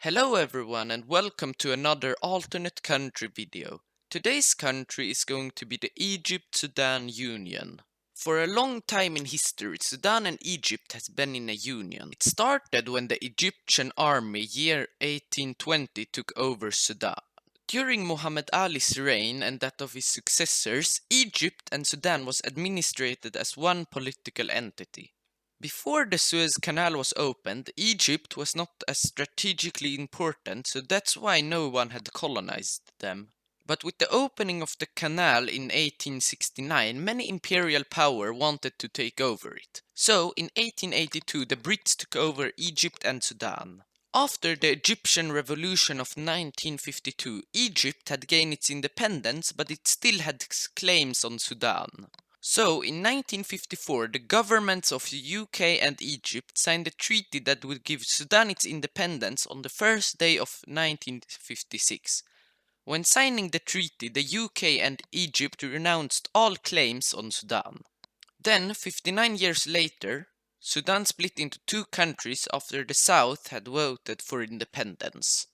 Hello everyone and welcome to another alternate country video. Today's country is going to be the Egypt Sudan Union. For a long time in history, Sudan and Egypt has been in a union. It started when the Egyptian army year 1820 took over Sudan. During Muhammad Ali's reign and that of his successors, Egypt and Sudan was administrated as one political entity. Before the Suez Canal was opened, Egypt was not as strategically important, so that's why no one had colonized them. But with the opening of the canal in 1869, many imperial power wanted to take over it. So, in 1882, the Brits took over Egypt and Sudan. After the Egyptian Revolution of 1952, Egypt had gained its independence, but it still had claims on Sudan. So, in 1954, the governments of the UK and Egypt signed a treaty that would give Sudan its independence on the first day of 1956. When signing the treaty, the UK and Egypt renounced all claims on Sudan. Then, 59 years later, Sudan split into two countries after the South had voted for independence.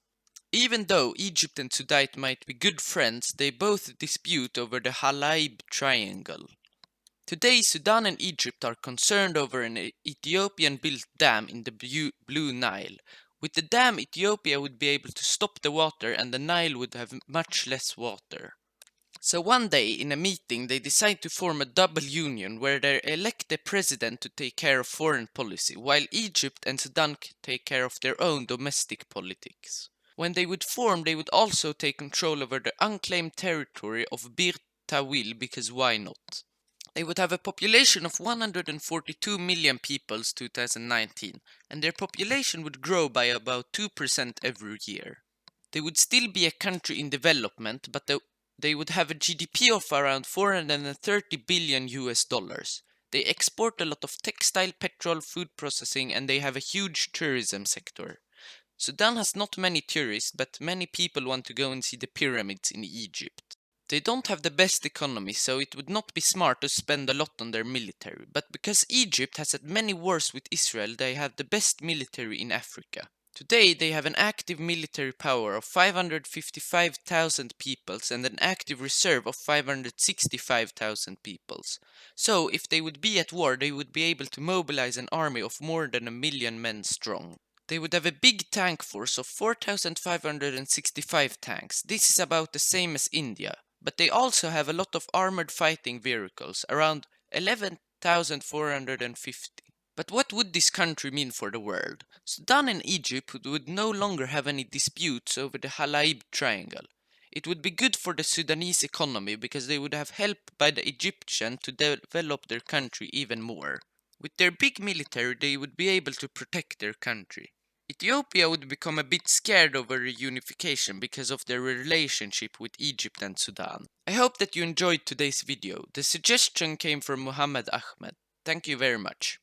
Even though Egypt and Sudan might be good friends, they both dispute over the Halaib Triangle. Today, Sudan and Egypt are concerned over an Ethiopian-built dam in the Blue Nile. With the dam, Ethiopia would be able to stop the water and the Nile would have much less water. So one day, in a meeting, they decide to form a double union where they elect a president to take care of foreign policy, while Egypt and Sudan take care of their own domestic politics. When they would form, they would also take control over the unclaimed territory of Bir Tawil, because why not? They would have a population of 142 million people 2019, and their population would grow by about 2% every year. They would still be a country in development, but they would have a GDP of around 430 billion US dollars. They export a lot of textile, petrol, food processing, and they have a huge tourism sector. Sudan has not many tourists, but many people want to go and see the pyramids in Egypt. They don't have the best economy, so it would not be smart to spend a lot on their military, but because Egypt has had many wars with Israel, they have the best military in Africa. Today they have an active military power of 555,000 peoples and an active reserve of 565,000 peoples. So if they would be at war, they would be able to mobilize an army of more than 1 million men strong. They would have a big tank force of 4,565 tanks. This is about the same as India. But they also have a lot of armored fighting vehicles, around 11,450. But what would this country mean for the world? Sudan and Egypt would no longer have any disputes over the Halaib Triangle. It would be good for the Sudanese economy because they would have help by the Egyptian to develop their country even more. With their big military, they would be able to protect their country. Ethiopia would become a bit scared over reunification because of their relationship with Egypt and Sudan. I hope that you enjoyed today's video. The suggestion came from Muhammad Ahmed. Thank you very much.